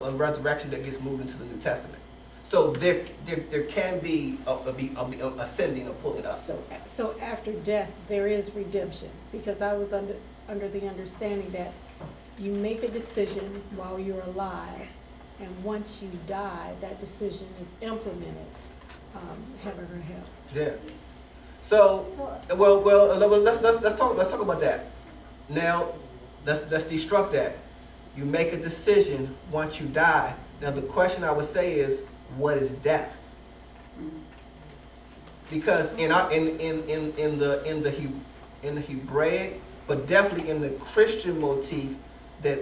resurrection that gets moved into the New Testament. So there can be a ascending or pulling up. So after death, there is redemption, because I was under the understanding that you make a decision while you're alive, and once you die, that decision is implemented, heaven or hell. Yeah. So let's talk about that. Now, let's destruct that. You make a decision once you die. Now, the question I would say is, what is death? Because in the Hebraic, but definitely in the Christian motif, that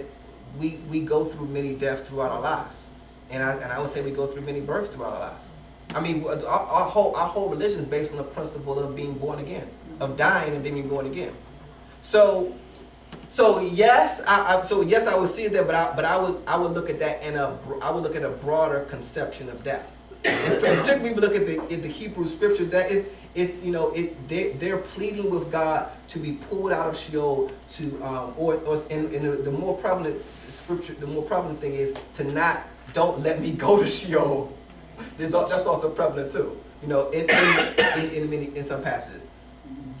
we go through many deaths throughout our lives, and I would say we go through many births throughout our lives. I mean, our whole religion is based on the principle of being born again, of dying and then being born again. So yes, I would see it there, but I would look at that I would look at a broader conception of death. And particularly, we look at the Hebrew scriptures. That they're pleading with God to be pulled out of Sheol the more prevalent scripture, the more prevalent thing is to don't let me go to Sheol. That's also prevalent too. In some passages.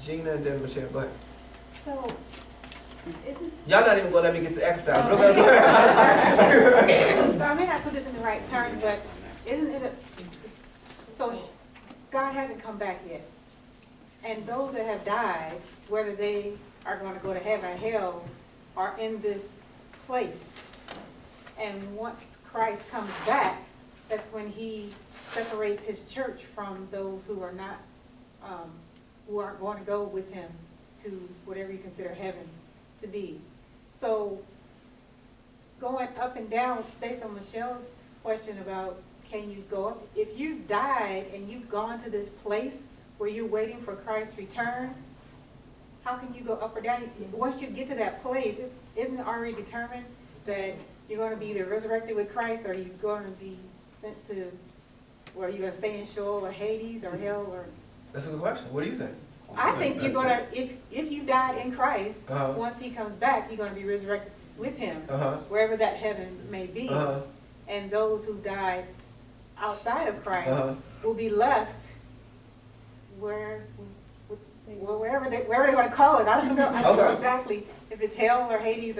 Gina and then Michelle, go ahead. So, Y'all not even gonna let me get the exercise. so I may not put this in the right terms, but isn't it so God hasn't come back yet. And those that have died, whether they are going to go to heaven or hell, are in this place. And once Christ comes back, that's when he separates his church from those who are not, who aren't going to go with him to whatever you consider heaven to be. So going up and down, based on Michelle's question about can you go up, if you've died and you've gone to this place where you're waiting for Christ's return, how can you go up or down? Once you get to that place, isn't it already determined that you're going to be either resurrected with Christ, or you're going to be sent to, where you're going to stay in Sheol or Hades or hell? Or That's a good question. What do you think? I think you're going to, if you died in Christ, once he comes back, you're going to be resurrected with him, wherever that heaven may be. And those who died outside of Christ will be left wherever they want to call it. I don't know exactly if it's hell or Hades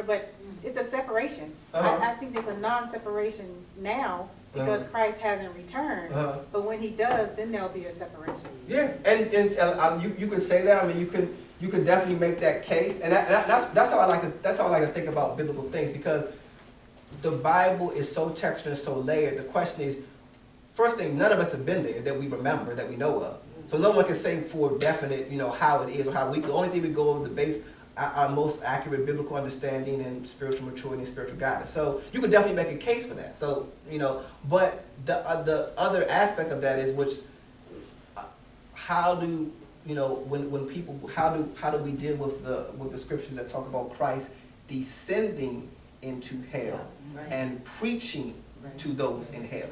but it's a separation. I think there's a non-separation now because Christ hasn't returned. But when he does, then there'll be a separation. Yeah, and you can say that. I mean, you can definitely make that case, and that's how I like to think about biblical things, because the Bible is so textured and so layered. The question is, first thing, none of us have been there that we remember, that we know of. So no one can say for definite, how it is, or the only thing we go over the base, our most accurate biblical understanding and spiritual maturity and spiritual guidance. So you could definitely make a case for that. So, but the other aspect of that is how do, when people, how do we deal with the scriptures that talk about Christ descending into hell and preaching to those in hell?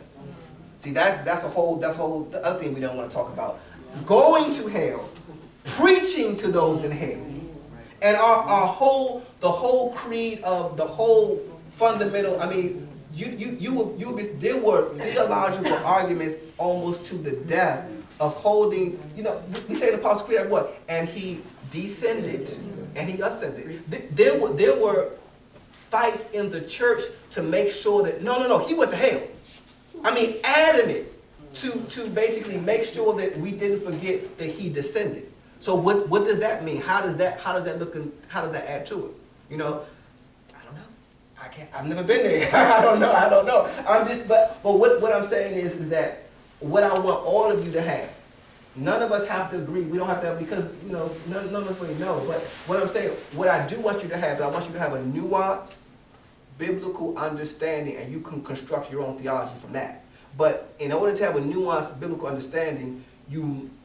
See, that's the other thing we don't want to talk about. Going to hell, preaching to those in hell. And the whole creed of the whole fundamental, I mean, there were theological arguments almost to the death of holding, we say in the Apostles' Creed what? And he descended and he ascended. There were fights in the church to make sure that, no, he went to hell. I mean, adamant to basically make sure that we didn't forget that he descended. So what does that mean? How does that look, and how does that add to it? I don't know. I've never been there. I don't know. But what I'm saying is that what I want all of you to have. None of us have to agree. We don't have to have, because none of us really know. But what I'm saying, what I do want you to have is I want you to have a nuanced biblical understanding, and you can construct your own theology from that. But in order to have a nuanced biblical understanding,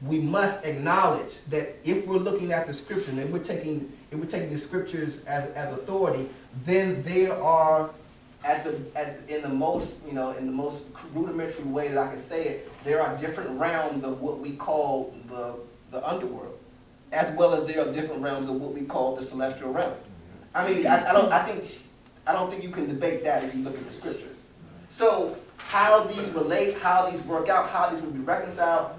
we must acknowledge that if we're looking at the scripture and if we're taking the scriptures as authority, then there are in the most rudimentary way that I can say it, there are different realms of what we call the underworld, as well as there are different realms of what we call the celestial realm. I mean, I think I don't think you can debate that if you look at the scriptures. So how these relate, how these work out, how these will be reconciled,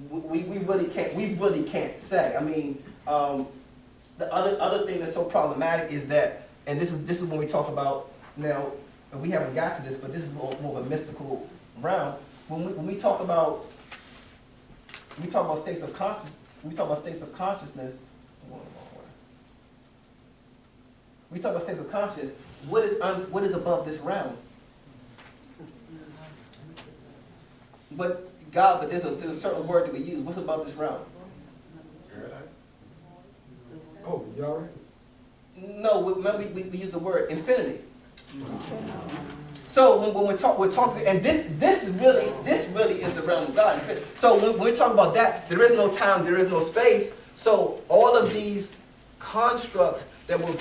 we really can't say. I mean, the other thing that's so problematic is that, and this is when we talk about now, and we haven't got to this, but this is more of a mystical realm. When we talk about states of consciousness, we talk about states of consciousness. We talk about states of consciousness. What is above this realm? But there's a certain word that we use. What's above this realm? Oh, you all right? No, remember we use the word infinity. So when we're talking, and this really is the realm of God. So when we're talking about that, there is no time, there is no space. So all of these constructs that we're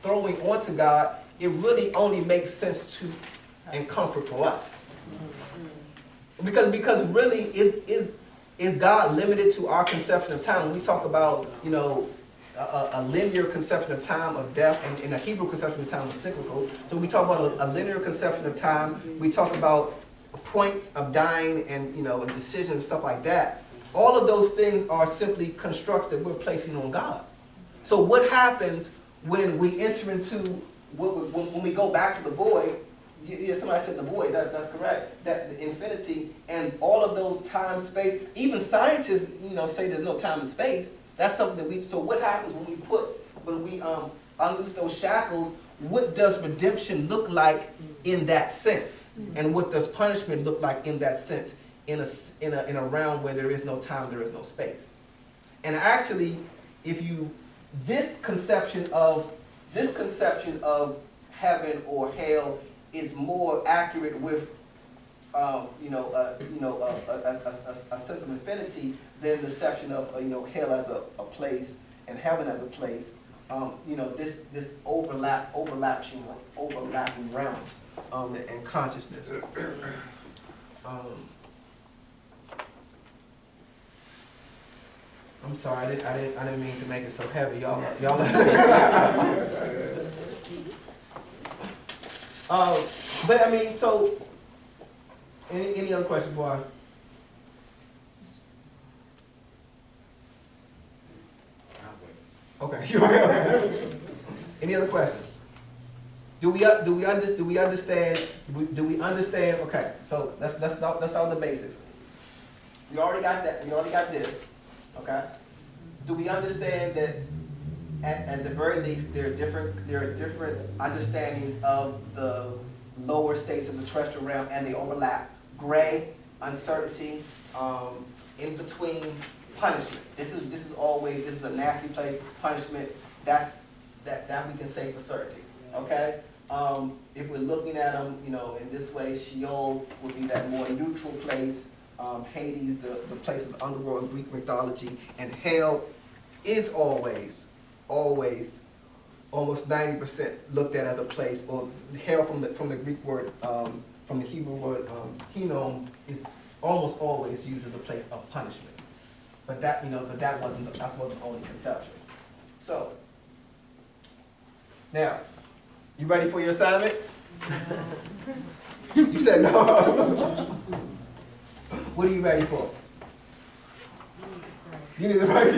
throwing onto God, it really only makes sense to and comfort for us. Because really is God limited to our conception of time? When we talk about, a linear conception of time, of death, and in a Hebrew conception of time is cyclical. So we talk about a linear conception of time. We talk about points of dying and decisions and stuff like that. All of those things are simply constructs that we're placing on God. So what happens when we enter into when we go back to the void? Yeah, somebody said the void. That's correct. That the infinity and all of those time, space. Even scientists, say there's no time and space. That's something that So what happens when we unloose those shackles? What does redemption look like in that sense? And what does punishment look like in that sense? In a realm where there is no time, there is no space. And actually, this conception of heaven or hell is more accurate with a sense of infinity than the section of hell as a place and heaven as a place. This overlapping realms and consciousness. I'm sorry, I didn't mean to make it so heavy, y'all. But I mean, so any other questions, boy? Okay. Any other questions? Do we understand? Okay, so let's start with the basics. We already got that. We already got this. Okay. Do we understand that at the very least there are different understandings of the lower states of the terrestrial realm, and they overlap? Gray, uncertainty, in between, punishment. This is a nasty place. Punishment. That we can say for certainty. Okay. If we're looking at them, in this way, Sheol would be that more neutral place. Hades, the place of the underworld in Greek mythology, and hell is always, almost 90% looked at as a place, or hell from the Greek word, from the Hebrew word Hinnom, is almost always used as a place of punishment. But that wasn't the only conception. So now, you ready for your assignment? You said no. What are you ready for? You need to pray.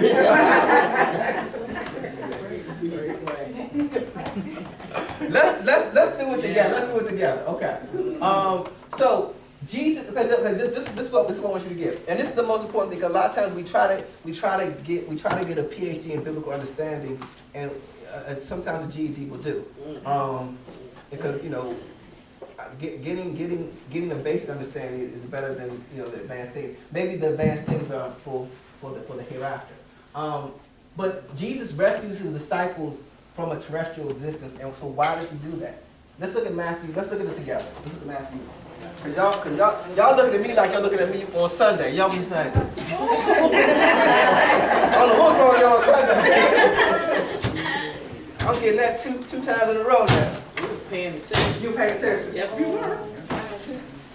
Let's do it together. Let's do it together. Okay. So Jesus. Okay. This is what I want you to get. And this is the most important thing, because a lot of times we try to get a PhD in biblical understanding, and sometimes a GED will do. Because getting a basic understanding is better than the advanced things. Maybe the advanced things are for the hereafter. But Jesus rescues his disciples from a terrestrial existence, and so why does he do that? Let's look at Matthew. Let's look at it together. Let's look at Matthew. Cause y'all looking at me like y'all looking at me on Sunday. Y'all be like, I don't know what's wrong with y'all on Sunday. I'm getting that two times in a row now. We were paying attention. You paying attention? Yes, we were.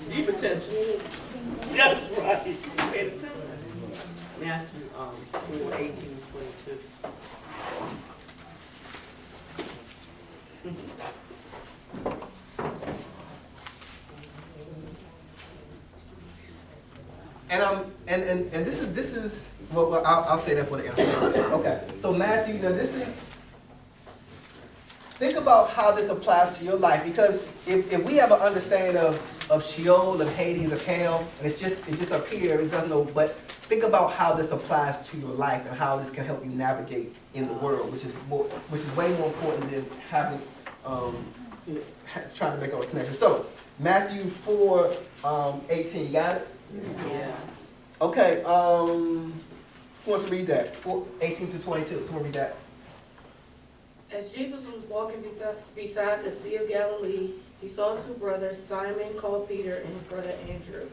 Deep attention. That's right. We paid attention. Matthew 18:22. And this is well I'll say that for the answer. Okay, so Matthew, now this is, think about how this applies to your life, because if we have an understanding of Sheol, of Hades, of hell, and it's just up here, it doesn't know, but think about how this applies to your life and how this can help you navigate in the world, which is way more important than having trying to make all the connections. So Matthew 4:18, you got it? Yeah. Okay, who wants to read that? 18 through 22, someone read that. As Jesus was walking beside the Sea of Galilee, he saw two brothers, Simon called Peter and his brother Andrew.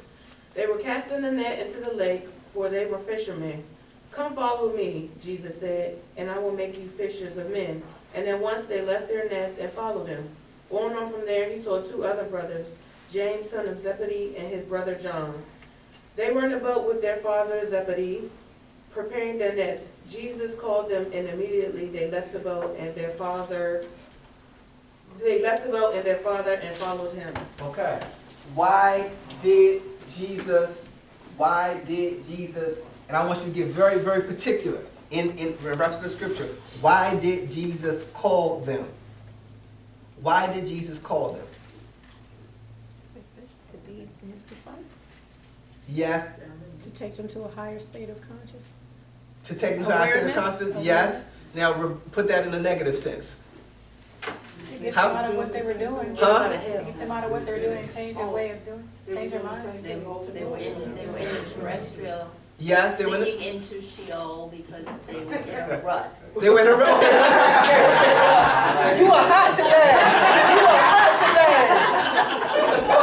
They were casting the net into the lake, for they were fishermen. "Come follow me," Jesus said, "and I will make you fishers of men." And at once they left their nets and followed him. Going on from there, he saw two other brothers, James son of Zebedee and his brother John. They were in a boat with their father Zebedee, preparing their nets. Jesus called them, and immediately they left the boat and their father and followed him. Okay. Why did Jesus, and I want you to get very, very particular in reference to the scripture, why did Jesus call them? Why did Jesus call them? To be his disciples. Yes, To take them to a higher state of consciousness. to take them to our center of Awareness. consciousness, yes. Now put that in a negative sense. To get How- them out of what they were doing. Huh? Get them out of what they were doing and change their way of doing, change their mind. They were in the terrestrial, Yes, they were in sinking into Sheol because they were in a rut. They were in a row. You are hot today. You are hot today.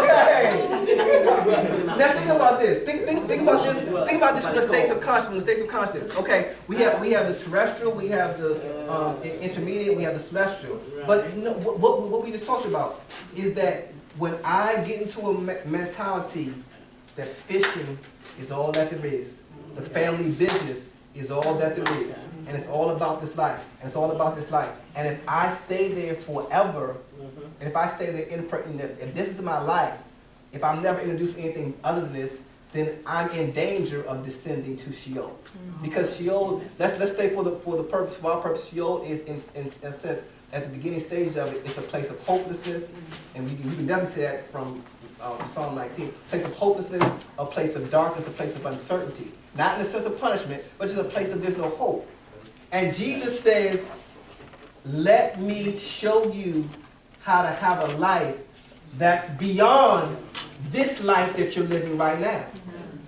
Okay. Now think about this. Think about this. Think about this from the states of consciousness. From the states of consciousness. Okay. We have the terrestrial. We have the intermediate. We have the celestial. But you know, what we just talked about is that when I get into a mentality that fishing is all that there is, the family business is all that there is, and it's all about this life, and it's all about this life. And if I stay there forever, and if I stay there if this is my life, if I'm never introduced to anything other than this, then I'm in danger of descending to Sheol. Because Sheol, let's say for our purpose, Sheol is in a sense at the beginning stage of it, it's a place of hopelessness, and we can definitely say that from Psalm 19. A place of hopelessness, a place of darkness, a place of uncertainty. Not in the sense of punishment, but it's a place of there's no hope. And Jesus says, let me show you how to have a life that's beyond this life that you're living right now.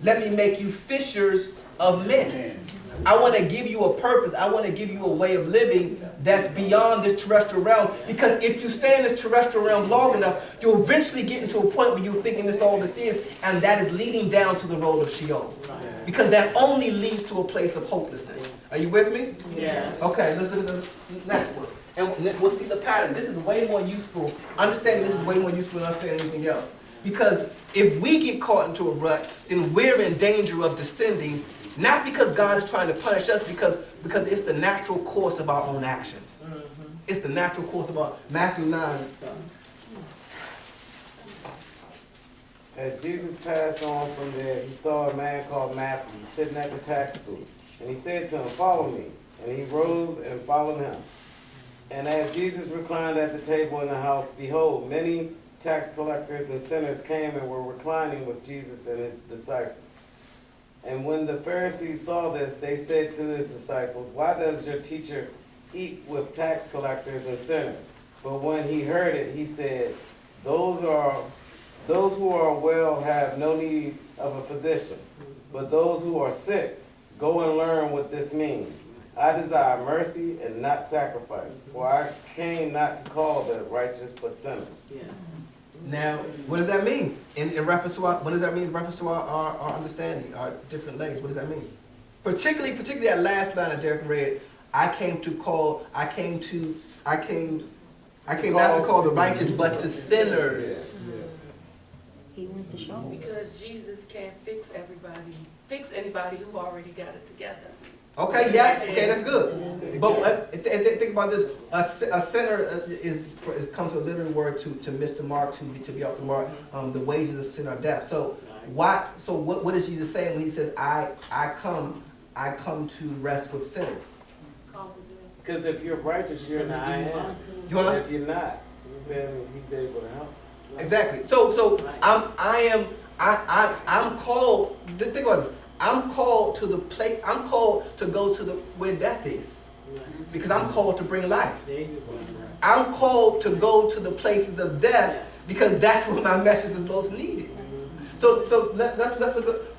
Let me make you fishers of men. I want to give you a purpose. I want to give you a way of living that's beyond this terrestrial realm. Because if you stay in this terrestrial realm long enough, you'll eventually get into a point where you're thinking this all this is, and that is leading down to the road of Sheol. Because that only leads to a place of hopelessness. Are you with me? Yeah. Okay, let's look at the next one. And we'll see the pattern. This is way more useful. Understanding this is way more useful than understanding anything else. Because if we get caught into a rut, then we're in danger of descending. Not because God is trying to punish us, because it's the natural course of our own actions. It's the natural course of our Matthew 9. As Jesus passed on from there, he saw a man called Matthew sitting at the tax booth. And he said to him, "Follow me." And he rose and followed him. And as Jesus reclined at the table in the house, behold, many tax collectors and sinners came and were reclining with Jesus and his disciples. And when the Pharisees saw this, they said to his disciples, "Why does your teacher eat with tax collectors and sinners?" But when he heard it, he said, Those who are well have no need of a physician, but those who are sick, go and learn what this means. I desire mercy and not sacrifice, for I came not to call the righteous, but sinners." Yeah. Now, what does that mean? In reference to what does that mean in reference to our understanding, our different legs? What does that mean? Particularly that last line that Derek read, I came not to call the righteous, but to sinners. He went to show. Because Jesus can't fix anybody who already got it together. Okay, yes, okay, that's good. But think about this, a sinner comes from a literal word to miss the mark, to be off the mark. The wages of sin are death. So what is Jesus saying when he says, I come to rest with sinners? Because if you're righteous, you're in the I am. And if you're not, then he's able to help. Exactly. So I'm called. Think about this. I'm called to the place. I'm called to go to the where death is, because I'm called to bring life. I'm called to go to the places of death because that's where my message is most needed. So let's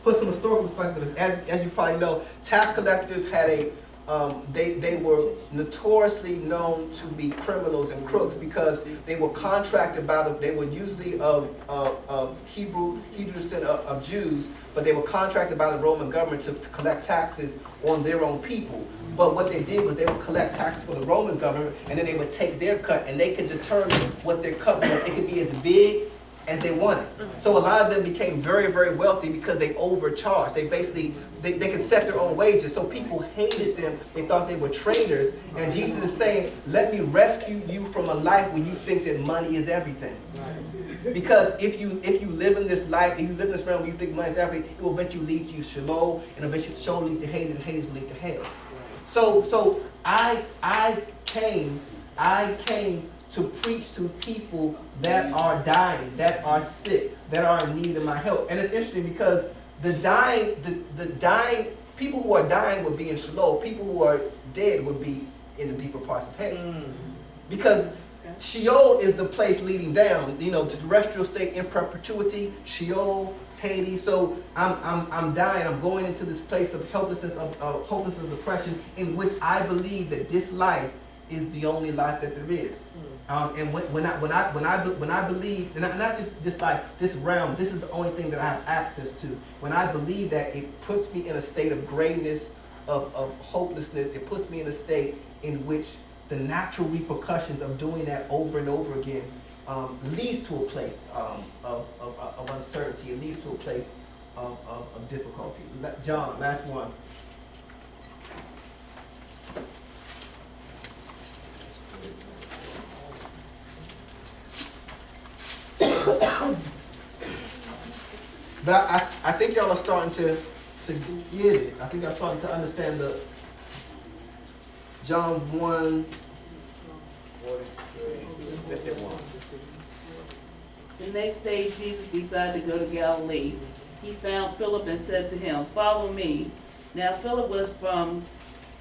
put some historical perspective. As you probably know, tax collectors had they were notoriously known to be criminals and crooks because they were contracted by they were usually of Hebrew descent of Jews, but they were contracted by the Roman government to collect taxes on their own people. But what they did was they would collect taxes for the Roman government, and then they would take their cut, and they could determine what their cut was. It could be as big as they wanted. So a lot of them became very, very wealthy because they overcharged. They basically, they could set their own wages. So people hated them. They thought they were traitors. And Jesus is saying, let me rescue you from a life where you think that money is everything. Because if you live in this life, if you live in this realm where you think money is everything, it will eventually lead to you Sheol, and eventually Sheol will lead to Hades, and Hades will lead to hell. So I came to preach to people that are dying, that are sick, that are in need of my help. And it's interesting because the dying people who are dying would be in Sheol. People who are dead would be in the deeper parts of hell. Because Sheol is the place leading down, to the terrestrial state in perpetuity. Sheol, Hades. So I'm dying. I'm going into this place of helplessness, of hopelessness, depression, in which I believe that this life is the only life that there is. And when I believe, and not just like this realm, this is the only thing that I have access to. When I believe that, it puts me in a state of grayness, of hopelessness. It puts me in a state in which the natural repercussions of doing that over and over again leads to a place of uncertainty. It leads to a place of difficulty. John, last one. But I think y'all are starting to get it. I think y'all are starting to understand the John 1. The next day Jesus decided to go to Galilee. He found Philip and said to him, "Follow me." Now Philip was from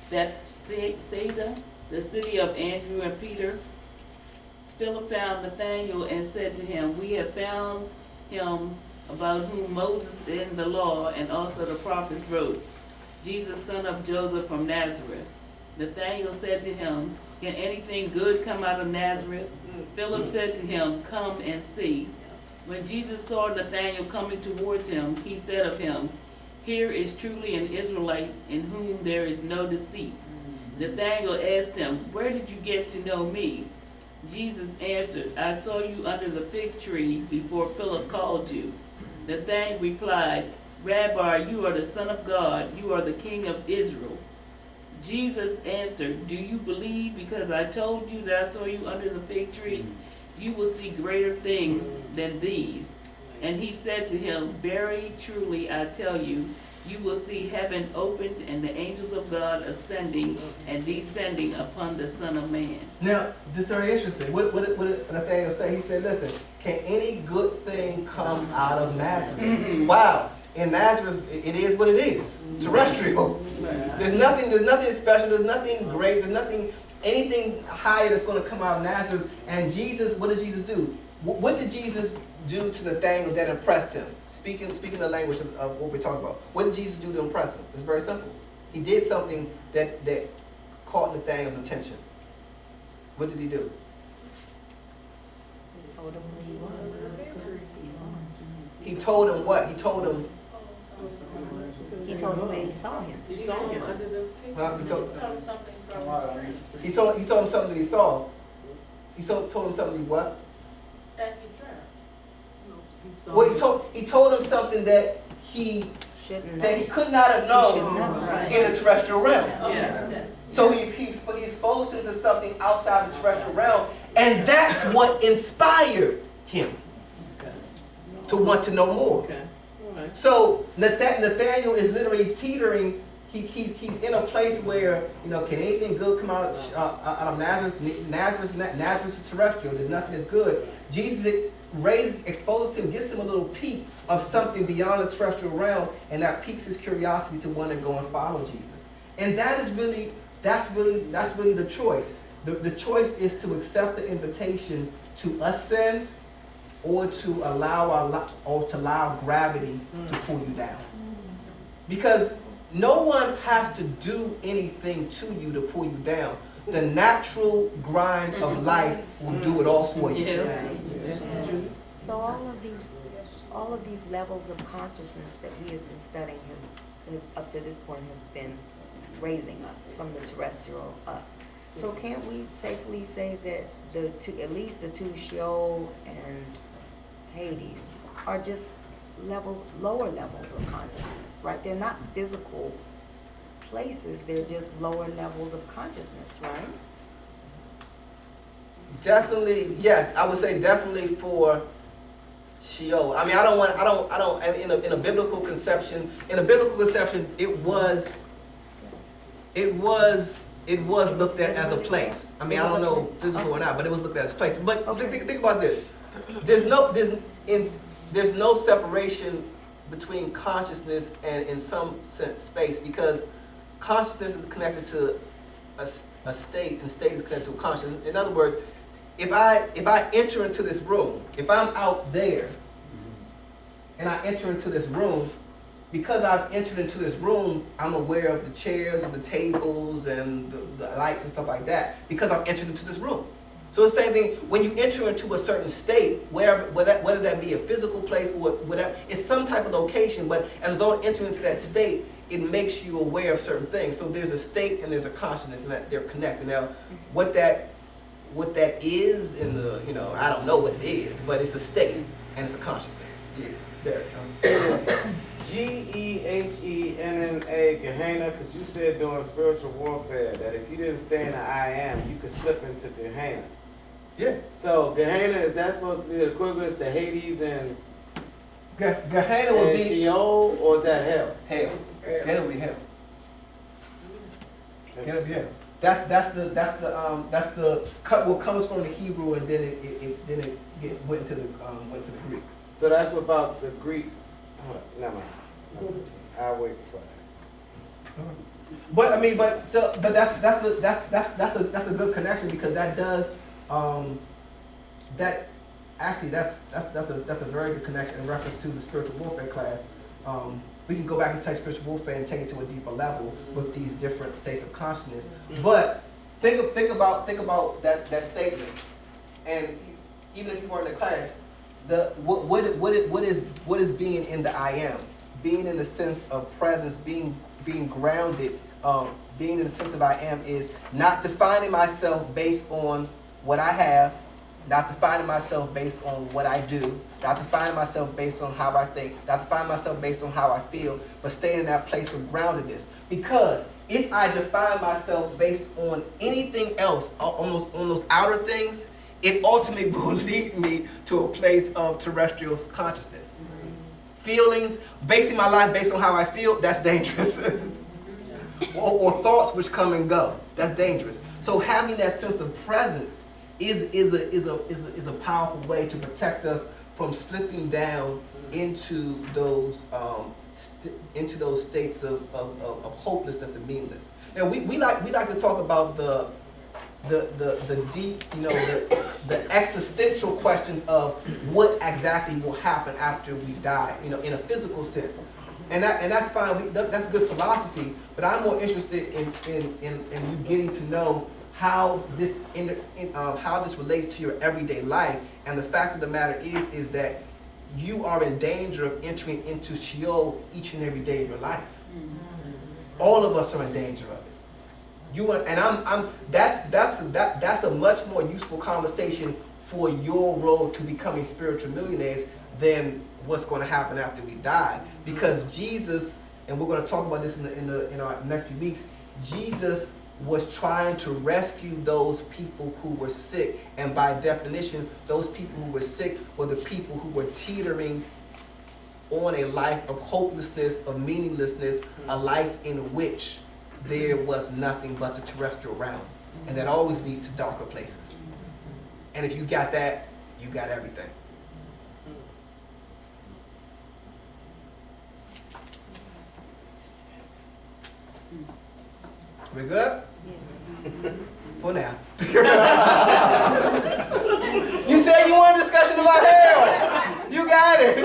Bethsaida, the city of Andrew and Peter. Philip found Nathanael and said to him, "We have found him about whom Moses in the law and also the prophets wrote, Jesus, son of Joseph from Nazareth." Nathanael said to him, "Can anything good come out of Nazareth?" Philip said to him, "Come and see." When Jesus saw Nathanael coming towards him, he said of him, "Here is truly an Israelite in whom there is no deceit." Nathanael asked him, "Where did you get to know me?" Jesus answered, "I saw you under the fig tree before Philip called you." Nathanael replied, "Rabbi, you are the Son of God, you are the King of Israel." Jesus answered, "Do you believe because I told you that I saw you under the fig tree? You will see greater things than these." And he said to him, "Very truly I tell you, you will see heaven opened and the angels of God ascending and descending upon the Son of Man." Now, this is very interesting. What did Nathanael say? He said, "Listen, can any good thing come out of Nazareth?" Wow. In Nazareth, it is what it is. Terrestrial. There's nothing special. There's nothing great. There's anything higher that's going to come out of Nazareth. And Jesus, what did Jesus do? What did Jesus do to Nathanael that impressed him? Speaking the language of what we're talking about. What did Jesus do to impress him? It's very simple. He did something that caught Nathanael's attention. What did he do? He told him what? He told him. He told him that he saw him. He saw him under the fig tree. He told Tell him something from his dream. He told him something that he saw. He told him something that what? That he dreamt. Well, he told him something that he Shouldn't that he know. could not have Shouldn't known know. in the terrestrial realm. Yeah. So he exposed him to something outside the terrestrial realm, and that's what inspired him to want to know more. Okay. All right. So Nathaniel is literally teetering. He's in a place where, can anything good come out of Nazareth? Nazareth is terrestrial. There's nothing that's good. Jesus exposes him, gives him a little peek of something beyond the terrestrial realm, and that piques his curiosity to want to go and follow Jesus. And that's really the choice. The choice is to accept the invitation to ascend, or to allow gravity to pull you down. Because no one has to do anything to you to pull you down. The natural grind of life will do it all for you. Yeah. So all of these levels of consciousness that we have been studying up to this point have been raising us from the terrestrial up. So can't we safely say that at least the two Sheol and Hades are just lower levels of consciousness, right? They're not physical places, they're just lower levels of consciousness, right? Definitely, yes. I would say definitely for Sheol. I mean, in a biblical conception, it was looked at as a place. I mean, I don't know physical or not, but it was looked at as a place. But think about this. There's no separation between consciousness and, in some sense, space, because consciousness is connected to a state, and state is connected to consciousness. In other words, if I enter into this room, if I'm out there and I enter into this room, because I've entered into this room, I'm aware of the chairs and the tables and the lights and stuff like that, because I've entered into this room. So the same thing, when you enter into a certain state, whether that be a physical place or whatever, it's some type of location, but as though entering into that state, it makes you aware of certain things. So there's a state and there's a consciousness, and that they're connected. Now, what that is in the, I don't know what it is, but it's a state and it's a consciousness. Yeah, there. Gehenna, Gehenna, because you said during spiritual warfare that if you didn't stay in the I am, you could slip into Gehenna. Yeah. So Gehenna, is that supposed to be the equivalent to Hades and Gehenna would be Sheol, or is that hell? hell. Gehenna would be hell. Gehenna would be hell. That's the cut what comes from the Hebrew, and then it went to the Greek. So that's without the Greek. Never mind. I'll wait for that. But I mean, that's a good connection, because that does that's a very good connection in reference to the spiritual warfare class. We can go back and study spiritual warfare and take it to a deeper level with these different states of consciousness. But think about that statement, and even if you weren't in the class, what is being in the I am, being in the sense of presence, being grounded, being in the sense of I am, is not defining myself based on what I have, not defining myself based on what I do, not defining myself based on how I think, not defining myself based on how I feel, but staying in that place of groundedness. Because if I define myself based on anything else, on those outer things, it ultimately will lead me to a place of terrestrial consciousness. Feelings, basing my life based on how I feel, that's dangerous. or thoughts which come and go, that's dangerous. So having that sense of presence is a powerful way to protect us from slipping down into those states of hopelessness and meaningless. Now we like to talk about the deep, the existential questions of what exactly will happen after we die, in a physical sense, and that's fine. That's good philosophy. But I'm more interested in you getting to know how this relates to your everyday life. And the fact of the matter is that you are in danger of entering into Sheol each and every day of your life. Mm-hmm. All of us are in danger of it. That's a much more useful conversation for your road to becoming spiritual millionaires than what's going to happen after we die. Because Jesus, and we're going to talk about this in our next few weeks, Jesus was trying to rescue those people who were sick. And by definition, those people who were sick were the people who were teetering on a life of hopelessness, of meaninglessness, a life in which there was nothing but the terrestrial realm. And that always leads to darker places. And if you got that, you got everything. We good? For now. You said you wanted a discussion about hell. You got it.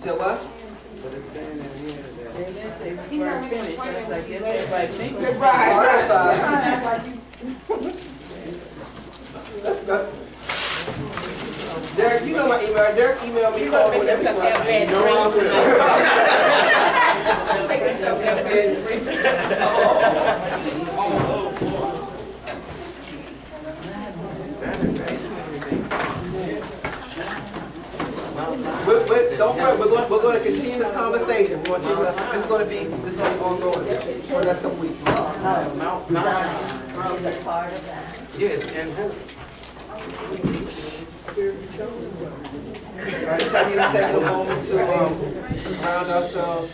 So what? But it's saying in here that They didn't say we weren't finished. I was like, yes, everybody think we're Derek, you know my email. Derek emailed me, called me whenever he wants. Don't worry, we're going to continue this conversation. This is going to be ongoing for the next couple weeks. Mount Part of that. yes, and All right, take a moment to ground ourselves.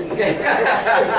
Amen.